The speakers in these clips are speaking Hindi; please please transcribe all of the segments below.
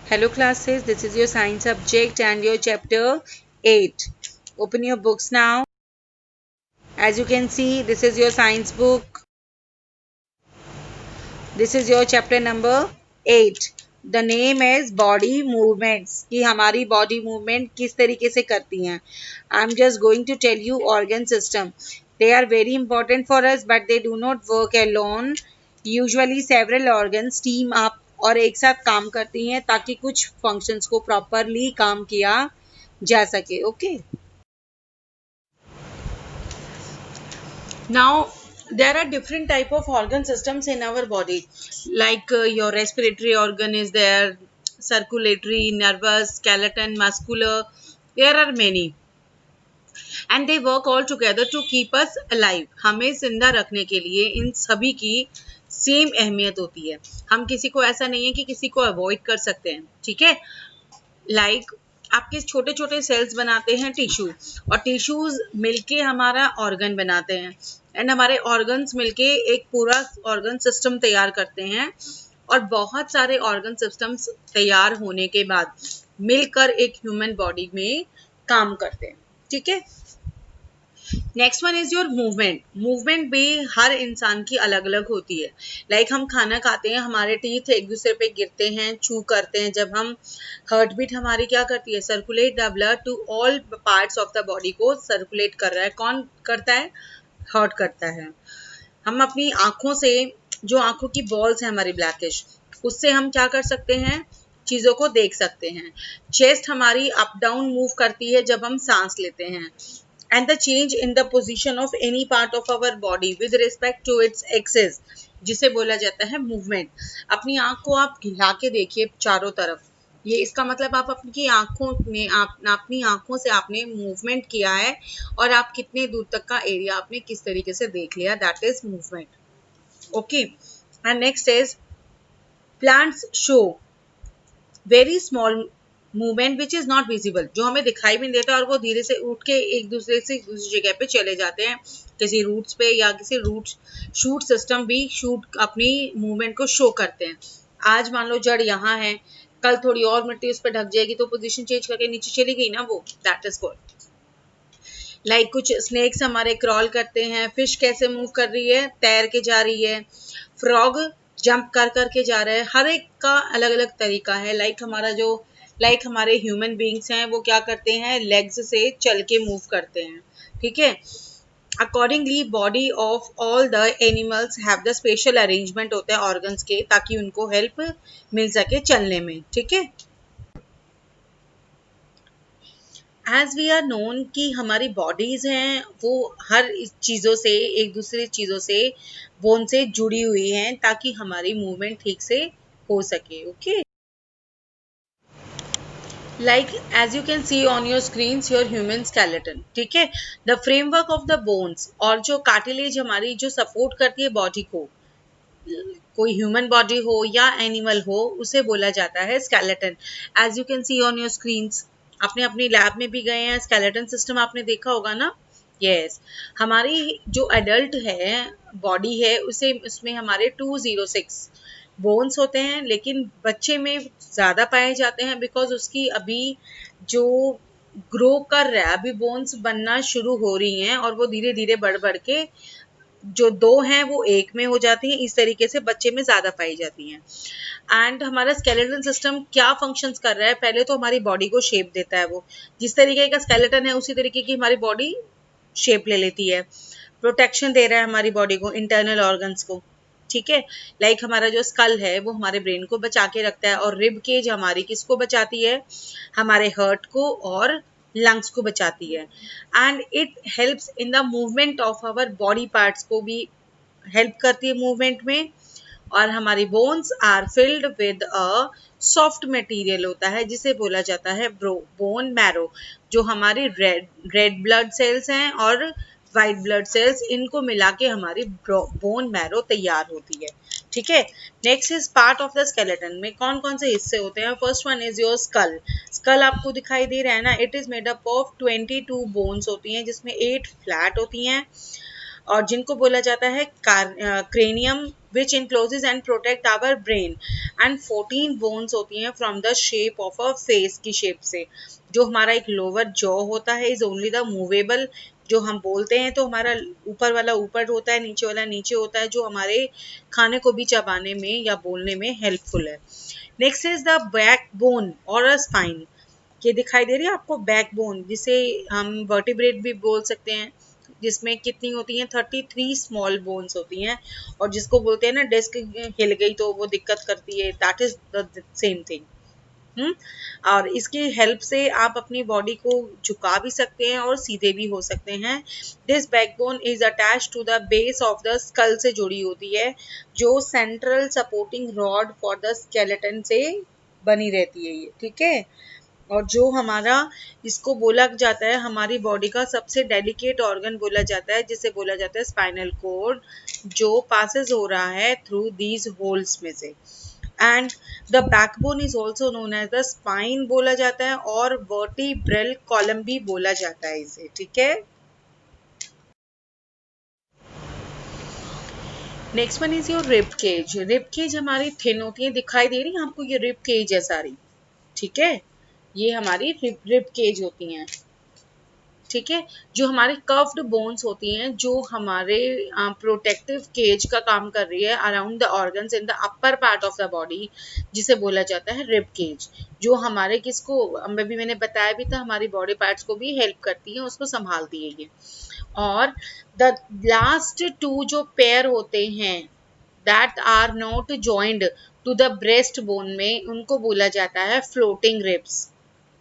Hello classes, this is your science subject and your chapter 8. Open your books now. As you can see, this is your science book. This is your chapter number 8. The name is body movements. कि हमारी body movement किस तरीके से करती हैं. I'm just going to tell you organ system. They are very important for us but they do not work alone. Usually several organs team up और एक साथ काम करती हैं ताकि कुछ functions को properly काम किया जा सके. Okay. Now there are different type of organ systems in our body, like your respiratory organ is there, circulatory, nervous, skeleton, muscular. There are many and they work all together to keep us alive. हमें जिंदा रखने के लिए इन सभी की सेम अहमियत होती है. हम किसी को ऐसा नहीं है कि किसी को अवॉइड कर सकते हैं. ठीक है, लाइक आपके छोटे छोटे सेल्स बनाते हैं टिश्यू और टिश्यूज मिलके हमारा ऑर्गन बनाते हैं एंड हमारे ऑर्गन्स मिलके एक पूरा ऑर्गन सिस्टम तैयार करते हैं और बहुत सारे ऑर्गन सिस्टम्स तैयार होने के बाद मिलकर एक ह्यूमन बॉडी में काम करते हैं. ठीक है, next one is your movement. Movement भी हर इंसान की अलग अलग होती है. लाइक हम खाना खाते हैं, हमारे टीथ एक दूसरे पे गिरते हैं, चू करते हैं. जब हम हार्ट बीट हमारी क्या करती है, circulate the blood to all parts of the body को सर्कुलेट कर रहा है. कौन करता है, हार्ट करता है. हम अपनी आंखों से, जो आंखों की बॉल्स है हमारी ब्लैकिश, उससे हम क्या कर सकते हैं, चीजों को देख सकते हैं. चेस्ट हमारी अप डाउन मूव करती है जब हम सांस लेते हैं. And the change in the position of any part of our body with respect to its axis, जिसे बोला जाता है मूवमेंट. अपनी आंख को आप हिला के देखिए चारों तरफ, ये इसका मतलब आप अपनी आंखों में अपनी आंखों से आपने मूवमेंट किया है और आप कितने दूर तक का एरिया आपने किस तरीके से देख लिया, that is movement. Okay, and next is plants show very small movement which is not visible, जो हमें दिखाई भी नहीं देता और वो धीरे से उठ के एक दूसरे से दूसरी जगह पे चले जाते हैं, किसी रूट्स पे या किसी रूट शूट सिस्टम भी शूट अपनी मूवमेंट को शो करते हैं. आज मान लो जड़ यहाँ है, कल थोड़ी और मिट्टी उस पर ढक जाएगी तो पोजीशन चेंज करके नीचे चली गई ना वो, दैट इज कॉल्ड. लाइक कुछ स्नेक्स हमारे क्रॉल करते हैं. फिश कैसे मूव कर रही है, तैर के जा रही है. फ्रॉग जंप कर करके जा रहा है. हर एक का अलग अलग तरीका है. लाइक हमारे ह्यूमन बींग्स हैं, वो क्या करते हैं, लेग्स से चल के मूव करते हैं. ठीक है, accordingly body of all the animals have the special arrangement होता है ऑर्गन्स के, ताकि उनको हेल्प मिल सके चलने में. ठीक है, एज वी आर नोन कि हमारी बॉडीज हैं वो हर चीज़ों से, एक दूसरे चीज़ों से, बोन से जुड़ी हुई हैं ताकि हमारी मूवमेंट ठीक से हो सके. Okay, like as you can see on your screens your human skeleton. ठीक है, the framework of the bones और जो cartilage हमारी जो सपोर्ट करती है बॉडी को, कोई ह्यूमन बॉडी हो या एनिमल हो, उसे बोला जाता है skeleton. As you can see on your screens, आपने अपनी लैब में भी गए हैं, स्केलेटन सिस्टम आपने देखा होगा ना. यस, हमारी जो एडल्ट है बॉडी है उसे, उसमें हमारे 206 बोन्स होते हैं, लेकिन बच्चे में ज़्यादा पाए जाते हैं बिकॉज उसकी अभी जो ग्रो कर रहा है, अभी बोन्स बनना शुरू हो रही हैं और वो धीरे धीरे बढ़ बढ़ के जो 2 हैं वो 1 में हो जाती हैं. इस तरीके से बच्चे में ज़्यादा पाई जाती हैं. एंड हमारा स्केलेटन सिस्टम क्या फंक्शंस कर रहा है, पहले तो हमारी बॉडी को शेप देता है. वो जिस तरीके का स्केलेटन है उसी तरीके की हमारी बॉडी शेप ले लेती है. प्रोटेक्शन दे रहा है हमारी बॉडी को, इंटरनल ऑर्गन्स को. ठीक है, लाइक हमारा जो स्कल है वो हमारे ब्रेन को बचा के रखता है और रिब केज हमारी किसको बचाती है, हमारे हार्ट को और लंग्स को बचाती है. And it helps in the movement of our body parts को भी हेल्प करती है मूवमेंट में. और हमारी bones are filled with a soft material होता है जिसे बोला जाता है बोन मैरो. जो हमारी रेड ब्लड सेल्स हैं और वाइट ब्लड सेल्स, इनको मिला के हमारी बोन मैरो तैयार होती है. ठीक है, next is part of the skeleton में कौन कौन से हिस्से होते हैं. First one is your skull. Skull आपको दिखाई दे रहा है ना, it is made up of 22 bones होती हैं जिसमें 8 फ्लैट होती हैं और जिनको बोला जाता है cranium which encloses and protect our brain and 14 bones होती हैं from the shape of a face की shape से। जो हमारा एक lower jaw होता है is only the movable, जो हम बोलते हैं तो हमारा ऊपर वाला ऊपर होता है, नीचे वाला नीचे होता है, जो हमारे खाने को भी चबाने में या बोलने में हेल्पफुल है। नेक्स्ट इज द बैकबोन और अ स्पाइन। ये दिखाई दे रही है आपको बैकबोन, जिसे हम वर्टिब्रेट भी बोल सकते हैं, जिसमें कितनी होती हैं 33 स्मॉल बोन्स होती हैं, और जिसको बोलते हैं ना डिस्क हिल गई तो वो दिक्कत करती है, that is the same thing. और इसकी हेल्प से आप अपनी बॉडी को झुका भी सकते हैं और सीधे भी हो सकते हैं। This backbone is attach to the base of the skull से जुड़ी होती है, जो central supporting rod for the skeleton से बनी रहती है ये, ठीक है। और जो हमारा इसको बोला जाता है हमारी बॉडी का सबसे डेलिकेट ऑर्गन बोला जाता है, जिसे बोला जाता है स्पाइनल कॉर्ड, जो पासेस हो रहा है थ्रू दीज होल्स में से। And the backbone is also known as the spine बोला जाता है, और वर्टिब्रल कॉलम भी बोला जाता है इसे, ठीक है। Next one is your rib cage. Rib cage हमारी थिन होती है, दिखाई दे रही है आपको ये रिब केज है सारी, ठीक है। ये हमारी रिब केज होती हैं, ठीक है। जो हमारी कर्व्ड बोन्स होती हैं, जो हमारे प्रोटेक्टिव केज का काम कर रही है around the organs in the upper part of the body, जिसे बोला जाता है रिब केज, जो हमारे किसको अभी मैंने बताया भी था, हमारी बॉडी पार्ट्स को भी हेल्प करती है, उसको संभालती है ये। और द लास्ट टू जो पेयर होते हैं that are not joined to the breast bone में, उनको बोला जाता है फ्लोटिंग रिब्स,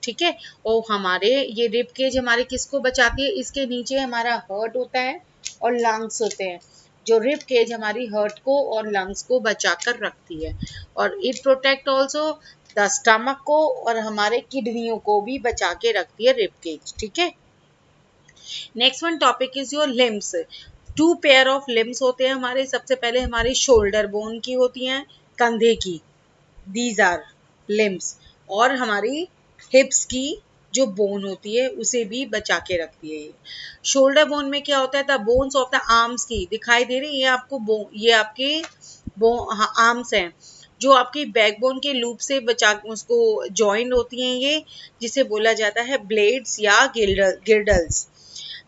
ठीक है। और हमारे ये रिब केज हमारे किसको बचाती है, इसके नीचे हमारा हार्ट होता है और लंग्स होते हैं, जो रिब केज हमारी हार्ट को और लंग्स को बचा कर रखती है, और it protect also the stomach को और हमारे किडनियों को भी बचा के रखती है रिब केज, ठीक है। Next one topic is your limbs. Two pair of limbs होते हैं हमारे। सबसे पहले हमारी शोल्डर बोन की होती हैं, कंधे की, दीज आर लिम्स, और हमारी हिप्स की जो बोन होती है उसे भी बचा के रखती है ये। शोल्डर बोन में क्या होता है, the bones of the arms की, दिखाई दे रही है ये आपको, ये आपके आर्म्स हैं, जो आपकी बैकबोन के लूप से बचा उसको जॉइंट होती हैं ये, जिसे बोला जाता है ब्लेड्स या girdles.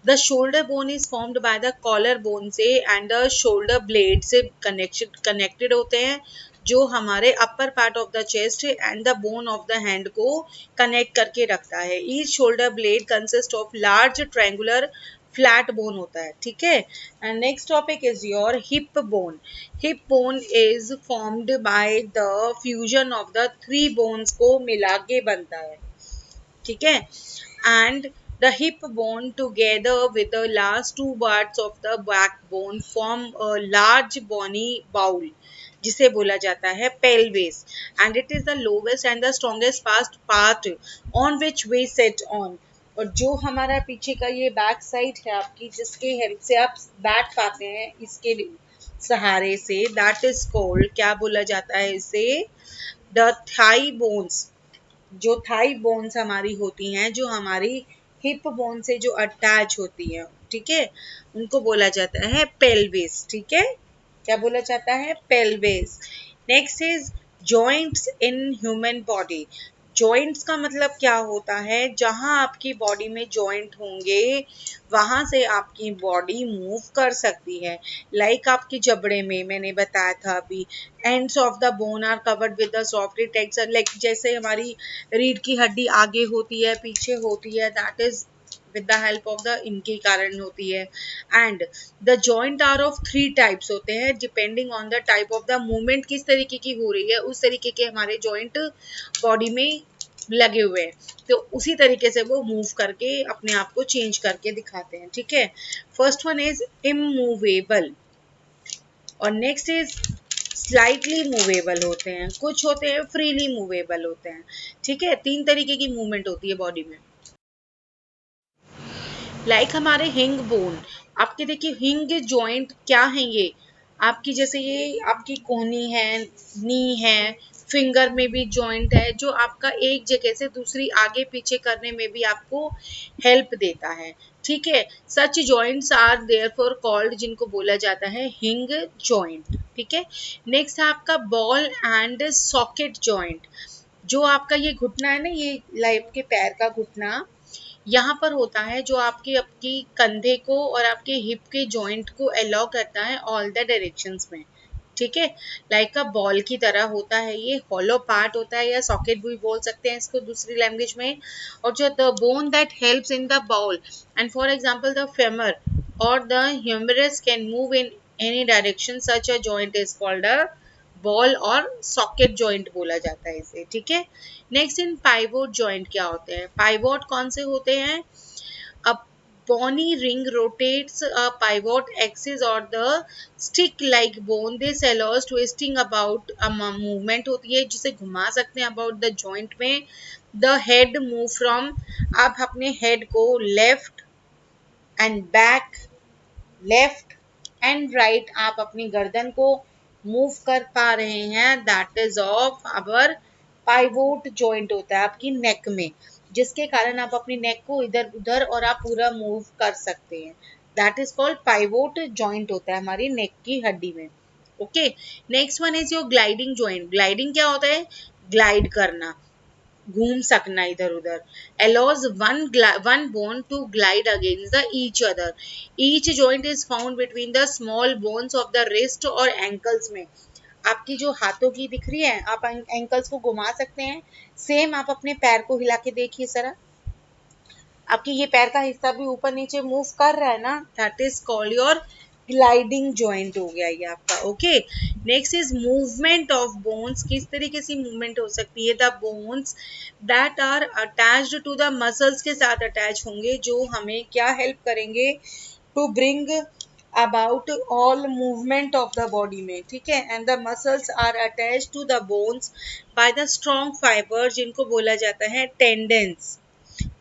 The shoulder bone is formed by the collar bone से एंड द शोल्डर ब्लेड से कनेक्टेड होते हैं, जो हमारे upper part of the chest and the bone of the hand को कनेक्ट करके रखता है। Each shoulder blade consist of large triangular flat bone होता है, ठीक है। And next topic is your hip bone. Hip bone is formed by the fusion of the three bones को मिला के बनता है, ठीक है। And the hip bone together with the last two parts of the backbone form a large bony bowl, जिसे बोला जाता है pelvis, and it is the lowest and the strongest part on which we sit on। और जो हमारा पीछे का ये बैक साइड है आपकी, जिसके हेल्प से आप बैठ पाते हैं इसके सहारे से, दैट इज कॉल्ड, क्या बोला जाता है इसे, द थाई बोन्स। जो थाई बोन्स हमारी होती हैं, जो हमारी हिप बोन से जो अटैच होती है, ठीक है, उनको बोला जाता है पेल्विस, ठीक है। क्या बोला जाता है, pelvis. Next is joints in human body. Joints का मतलब क्या होता है, जहां आपकी बॉडी में जॉइंट होंगे वहां से आपकी बॉडी मूव कर सकती है। लाइक आपके जबड़े में मैंने बताया था अभी, ends of the bone are covered with the soft texture, like जैसे हमारी रीढ़ की हड्डी आगे होती है पीछे होती है, that is with the help of the इनके कारण होती है। And the joint are of three types होते हैं, depending on the type of the movement किस तरीके की हो रही है, उस तरीके के हमारे जॉइंट बॉडी में लगे हुए हैं, तो उसी तरीके से वो मूव करके अपने आप को चेंज करके दिखाते हैं, ठीक है। फर्स्ट वन इज इमूवेबल और नेक्स्ट इज स्लाइटली मूवेबल होते हैं, कुछ होते हैं फ्रीली मूवेबल होते हैं, ठीक है। तीन तरीके की मूवमेंट होती है बॉडी में। लाइक हमारे हिंग बोन, आपके देखिए हिंग जॉइंट क्या है, ये आपकी जैसे ये आपकी कोहनी है, नी है, फिंगर में भी जॉइंट है जो आपका एक जगह से दूसरी आगे पीछे करने में भी आपको हेल्प देता है, ठीक है। सच जॉइंट्स आर देयरफॉर कॉल्ड, जिनको बोला जाता है हिंग जॉइंट, ठीक है। नेक्स्ट है आपका बॉल एंड सॉकेट जॉइंट। जो आपका ये घुटना है ना, ये लाइफ के पैर का घुटना यहाँ पर होता है, जो आपके आपकी कंधे को और आपके हिप के जॉइंट को अलाउ करता है ऑल द डायरेक्शंस में, ठीक है। लाइक अ बॉल की तरह होता है, ये हॉलो पार्ट होता है या सॉकेट भी बोल सकते हैं इसको दूसरी लैंग्वेज में। और जो the bone that helps in the ball and for example the femur और the humerus can move in any direction, such a joint is called a ball और सॉकेट जॉइंट बोला जाता है इसे, ठीक है। नेक्स्ट इन पाइवोट जॉइंट क्या होते हैं? पाइवोट कौन से होते हैं? A bony ring rotates a pivot axis or the stick-like bone. This allows twisting about movement होती है जिसे घुमा सकते हैं about the joint में. The head move from, आप अपने head को left and back, left and right आप अपनी गर्दन को मूव कर पा रहे हैं, that is of our pivot joint होता है आपकी नेक में, जिसके कारण आप अपनी नेक को इधर उधर और आप पूरा मूव कर सकते हैं, that is called pivot joint होता है हमारी नेक की हड्डी में, okay. Next one is your gliding joint. Gliding क्या होता है? ग्लाइड करना, घूम सकना इधर उधर। allows one bone to glide against the each other. Each joint is found between the small bones of the wrist और ankles में। आपकी जो हाथों की दिख रही है, आप एंकल्स को घुमा सकते हैं। सेम आप अपने पैर को हिला के देखिए जरा, आपकी ये पैर का हिस्सा भी ऊपर नीचे मूव कर रहा है ना, that is called your gliding joint हो गया ये आपका, okay. Next is movement of bones. किस तरीके से मूवमेंट हो सकती है? The bones that are attached to the muscles के साथ अटैच होंगे, जो हमें क्या हेल्प करेंगे? To bring about all movement of the body में, ठीक है। And the muscles are attach to the bones by the strong fibre, जिनको बोला जाता है टेंडेंस,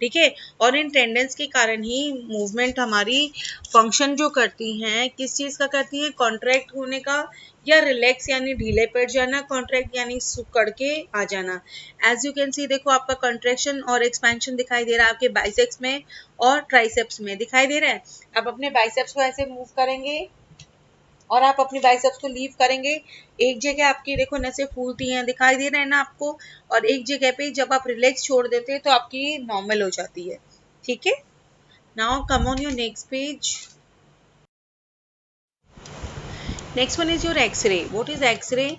ठीक है। और इन टेंडेंस के कारण ही मूवमेंट हमारी फंक्शन जो करती हैं, किस चीज़ का करती हैं? कॉन्ट्रैक्ट होने का, या रिलैक्स यानी ढीले पड़ जाना, कॉन्ट्रैक्ट यानी सुकड़ के आ जाना। एज यू कैन सी, देखो आपका कॉन्ट्रैक्शन और एक्सपेंशन दिखाई दे रहा है आपके बाइसेप्स में और ट्राइसेप्स में दिखाई दे रहा है। आप अपने बाइसेप्स को ऐसे मूव करेंगे और आप अपनी बाइसेप्स को लीव करेंगे, एक जगह आपकी देखो नसें फूलती हैं, दिखाई दे रहा है ना आपको, और एक जगह पे जब आप रिलैक्स छोड़ देते हैं तो आपकी नॉर्मल हो जाती है, ठीक है। Now come on your next page. Next one is your x-ray. What is x-ray?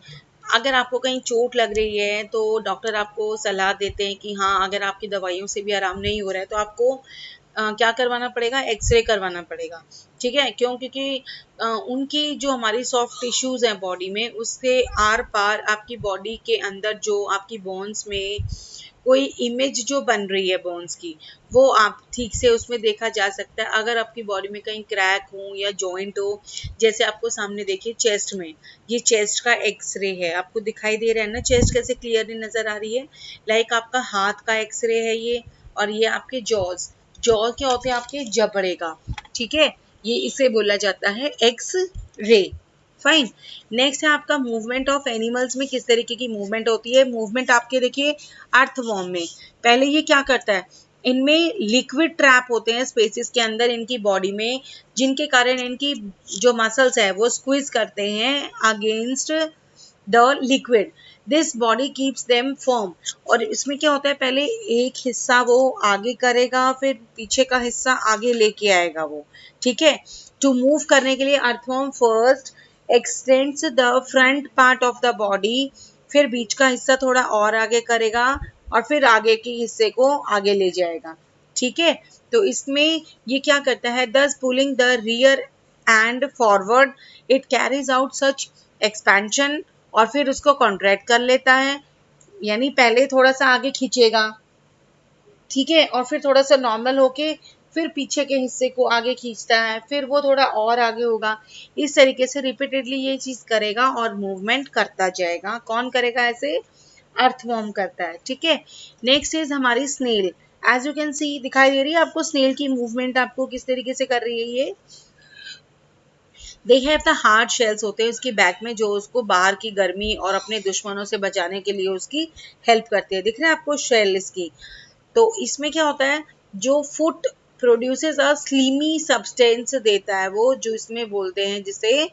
अगर आपको कहीं चोट लग रही है तो डॉक्टर आपको सलाह देते हैं कि हाँ, अगर आपकी दवाइयों से भी आराम नहीं हो रहा है तो आपको क्या करवाना पड़ेगा? एक्सरे करवाना पड़ेगा, ठीक है। क्यों? क्योंकि उनकी जो हमारी सॉफ्ट टिश्यूज हैं बॉडी में, उससे आर पार आपकी बॉडी के अंदर जो आपकी बोन्स में कोई इमेज जो बन रही है बोन्स की, वो आप ठीक से उसमें देखा जा सकता है। अगर आपकी बॉडी में कहीं क्रैक हो या जॉइंट हो, जैसे आपको सामने देखिए चेस्ट में, ये चेस्ट का एक्सरे है, आपको दिखाई दे रहा है ना चेस्ट कैसे क्लियरली नजर आ रही है। लाइक आपका हाथ का एक्सरे है ये, और ये आपके जॉज क्या होते हैं? आपके जबड़े का, ठीक है। ये इसे बोला जाता है एक्स रे, फाइन। नेक्स्ट है आपका मूवमेंट ऑफ एनिमल्स में किस तरीके की मूवमेंट होती है? मूवमेंट आपके देखिए अर्थवॉर्म में, पहले ये क्या करता है? इनमें लिक्विड ट्रैप होते हैं स्पेसिस के अंदर इनकी बॉडी में, जिनके कारण इनकी जो मसल्स है वो स्क्वीज करते हैं against the liquid. This body keeps them firm. और इसमें क्या होता है? पहले एक हिस्सा वो आगे करेगा, फिर पीछे का हिस्सा आगे लेके आएगा वो, ठीक है। टू मूव करने के लिए earthworm first x tends the front part of the body, फिर बीच का हिस्सा थोड़ा और आगे करेगा और फिर आगे के हिस्से को आगे ले जाएगा, ठीक है। तो इसमें ये क्या करता है? दस pulling the rear and forward, it carries out such expansion, और फिर उसको कॉन्ट्रैक्ट कर लेता है, यानी पहले थोड़ा सा आगे खींचेगा, ठीक है, और फिर थोड़ा सा नॉर्मल होके फिर पीछे के हिस्से को आगे खींचता है, फिर वो थोड़ा और आगे होगा। इस तरीके से रिपीटेडली ये चीज करेगा और मूवमेंट करता जाएगा। कौन करेगा ऐसे? अर्थवॉर्म करता है, ठीक है। नेक्स्ट इज हमारी snail. As you can see, दिखाई दे रही है आपको स्नेल की मूवमेंट, आपको किस तरीके से कर रही है ये। They have the hard shells होते हैं उसकी बैक में, जो उसको बाहर की गर्मी और अपने दुश्मनों से बचाने के लिए उसकी हेल्प करते हैं। दिख रहा है आपको शेल इसकी? तो इसमें क्या होता है, जो फुट प्रोड्यूसेस अ स्लीमी सब्सटेंस देता है वो, जो इसमें बोलते हैं जिसे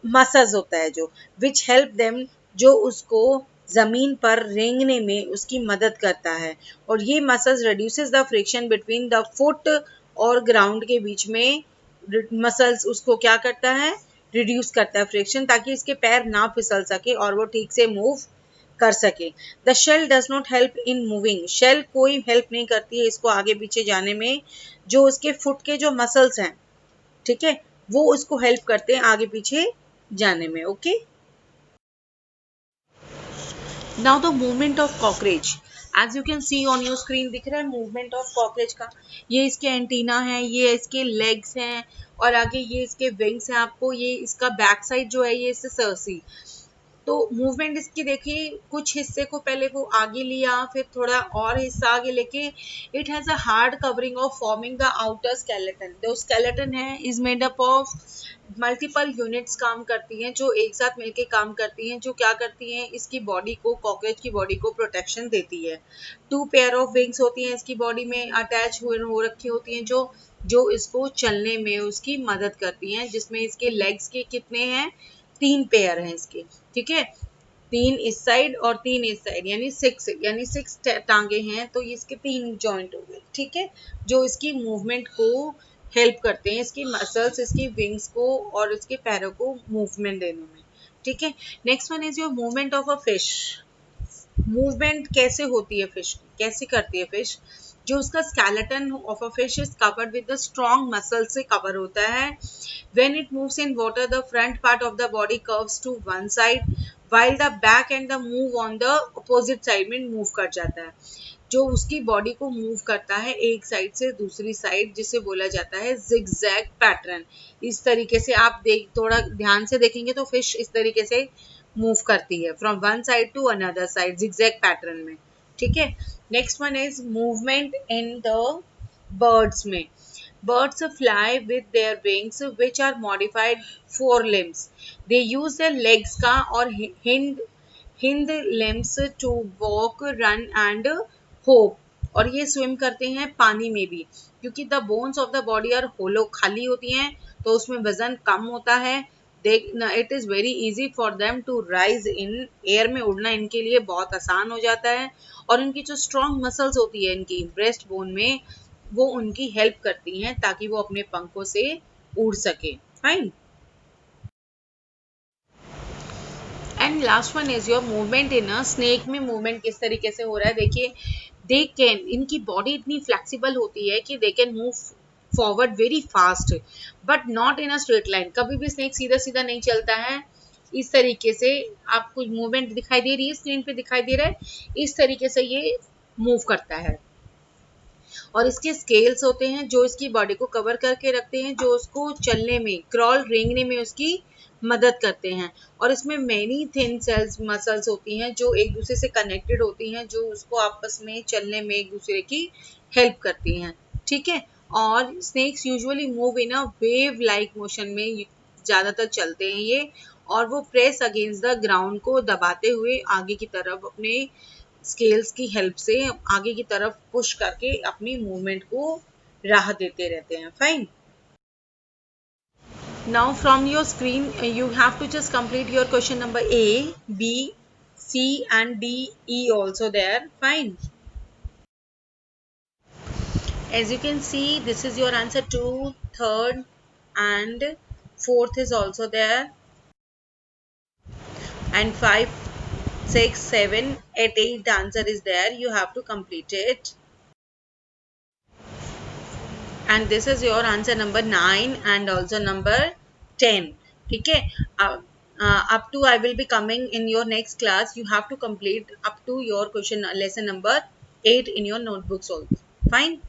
मसल्स होता है, जो विच हेल्प देम, जो उसको जमीन पर रेंगने में उसकी मदद करता है। और ये muscles reduces the friction between the foot और ग्राउंड के बीच में। मसल्स उसको क्या करता है, रिड्यूस करता है फ्रिक्शन, ताकि इसके पैर ना फिसल सके और वो ठीक से मूव कर सके। The shell does not help in moving, shell कोई हेल्प नहीं करती है इसको आगे पीछे जाने में। जो उसके फुट के जो मसल्स हैं, ठीक है, वो उसको हेल्प करते हैं आगे पीछे जाने में। Okay, now the movement of cockroach. As you can see on your screen, दिख रहा है मूवमेंट ऑफ कॉकरोच का। ये इसके एंटीना है, ये इसके लेग्स हैं, और आगे ये इसके विंग्स हैं। आपको ये इसका बैक साइड जो है ये इससे सर्सी। तो मूवमेंट इसकी देखिए, कुछ हिस्से को पहले वो आगे लिया, फिर थोड़ा और हिस्सा आगे लेके, it has a hard covering of forming the outer skeleton. जो स्केलेटन है is made up of multiple units काम करती हैं, जो एक साथ मिलके काम करती हैं, जो क्या करती हैं, इसकी बॉडी को, कॉकरोच की बॉडी को प्रोटेक्शन देती है। 2 पेयर ऑफ विंग्स होती हैं इसकी बॉडी में, अटैच हो रखी होती हैं, जो इसको चलने में उसकी मदद करती हैं, जिसमें इसके लेग्स के कितने हैं, 3 पेयर हैं इसके, ठीक है, 3 इस साइड और 3 इस साइड, यानी 6 टांगे हैं। तो इसके 3 जॉइंट हो गए, ठीक है, जो इसकी मूवमेंट को हेल्प करते हैं, इसकी मसल्स, इसकी विंग्स को और इसके पैरों को मूवमेंट देने में, ठीक है। Next one is your movement of a fish. Movement कैसे होती है फिश, कैसे करती है फिश? जो उसका skeleton of a fish is covered with the strong muscle से कवर होता है। When it moves in water, the front part of the body curves to one side, while the back and the move on the opposite side में मूव कर जाता है। जो उसकी बॉडी को मूव करता है एक साइड से दूसरी साइड, जिसे बोला जाता है zigzag पैटर्न। इस तरीके से आप थोड़ा ध्यान से देखेंगे तो फिश इस तरीके से मूव करती है, from one side to another side, zigzag pattern में, ठीक है। Next one is movement in the birds में। Birds fly with their wings which are modified forelimbs. They use their legs का और hind limbs to walk, run and hop. और ये swim करते हैं पानी में भी, क्योंकि the bones of the body are hollow, खाली होती हैं, तो उसमें वजन कम होता है। It is very easy for them to rise in air, में उड़ना इनके लिए बहुत आसान हो जाता है। और इनकी जो strong muscles होती है इनकी breast bone में, वो उनकी हेल्प करती हैं ताकि वो अपने पंखों से उड़ सके। Fine. And last one is your movement in a snake. में मूवमेंट किस तरीके से हो रहा है, देखिए, दे कैन, इनकी बॉडी इतनी फ्लेक्सिबल होती है कि they can move forward very fast, but not in a straight line. कभी भी स्नेक सीधा सीधा नहीं चलता है। इस तरीके से आपको मूवमेंट दिखाई दे रही है, स्क्रीन पे दिखाई दे रहा है, इस तरीके से ये मूव करता है। और इसके स्केल्स होते हैं जो इसकी बॉडी को कवर करके रखते हैं, जो उसको चलने में, क्रॉल, रेंगने में उसकी मदद करते हैं। और इसमें मेनी थिन सेल्स मसल्स होती हैं जो एक दूसरे से कनेक्टेड होती हैं, जो उसको आपस में चलने में एक दूसरे की हेल्प करती हैं, ठीक है। और snakes usually move in a wave like motion में ज़्यादातर चलते हैं ये, और वो प्रेस अगेंस्ट द ग्राउंड को दबाते हुए आगे की तरफ अपने स्केल्स की हेल्प से आगे की तरफ पुश करके अपनी मूवमेंट को राह देते रहते हैं। Fine. Now from your screen you have to just complete your question number A, B, C and D, E also there. Fine. As you can see, this is your answer 2, 3rd and 4th is also there, and 5, 6, 7, 8, 8 the answer is there. You have to complete it. And this is your answer number 9 and also number 10. ठीक है, up to I will be coming in your next class. You have to complete up to your question lesson number 8 in your notebooks also. Fine.